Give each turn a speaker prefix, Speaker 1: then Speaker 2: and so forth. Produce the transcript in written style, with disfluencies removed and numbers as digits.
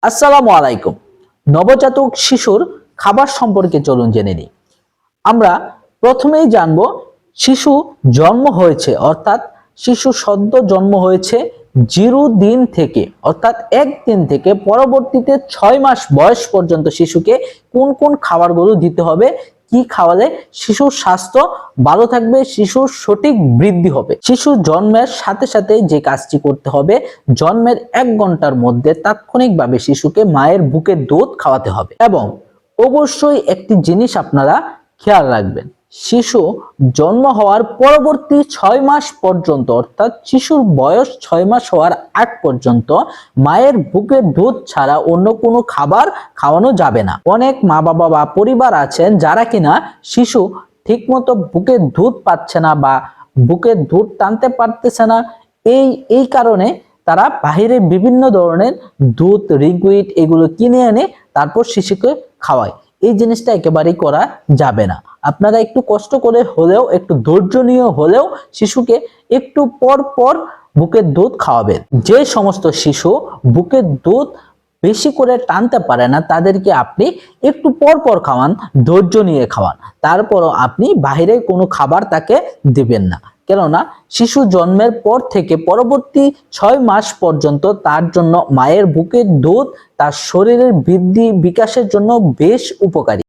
Speaker 1: আসসালামু আলাইকুম। নবজাতক শিশুর খাবার সম্পর্কে চলুন জেনে নিই। আমরা প্রথমেই জানব শিশু জন্ম হয়েছে অর্থাৎ শিশু সদ্য জন্ম হয়েছে 0 দিন থেকে অর্থাৎ 1 দিন থেকে পরবর্তীতে 6 মাস বয়স পর্যন্ত শিশুকে কোন কোন খাবারগুলো দিতে হবে, কি খাওয়ালে শিশুর স্বাস্থ্য ভালো থাকবে, শিশুর সঠিক বৃদ্ধি হবে। শিশু জন্মের সাথে সাথে যে কাজটি করতে হবে, জন্মের 1 ঘন্টার মধ্যে তাৎক্ষণিকভাবে শিশুকে মায়ের বুকের দুধ খাওয়াতে হবে। এবং অবশ্যই একটি জিনিস আপনারা খেয়াল রাখবেন, শিশু জন্ম হওয়ার পরবর্তী 6 মাস পর্যন্ত অর্থাৎ শিশুর বয়স 6 মাস হওয়ার আগ পর্যন্ত মায়ের বুকের দুধ ছাড়া অন্য কোনো খাবার খাওয়ানো যাবে না। অনেক মা বাবা বা পরিবার আছেন যারা কিনা শিশু ঠিকমতো বুকের দুধ পাচ্ছে না বা বুকের দুধ টানতে পারতেছে না, এই কারণে তারা বাহিরে বিভিন্ন ধরনের দুধ লিকুইড এগুলো কিনে এনে তারপর শিশুকে খাওয়ায়। এই জিনিসটা একেবারেই করা যাবে না। আপনারা একটু কষ্ট করে হলেও, একটু ধৈর্য নিয়ে হলেও শিশুকে একটু পর পর বুকের দুধ খাওয়াবেন। যে সমস্ত শিশু বুকের দুধ বেশি করে টানতে পারে না তাদেরকে আপনি একটু পর পর খাওয়ান, ধৈর্য নিয়ে খাওয়ান। তারপরও আপনি বাইরে কোনো খাবার তাকে দিবেন না। কেননা শিশু জন্মের পর থেকে পরবর্তী 6 মাস পর্যন্ত তার জন্য মায়ের বুকের দুধ তার শরীরের বৃদ্ধি বিকাশের জন্য বেশ উপকারী।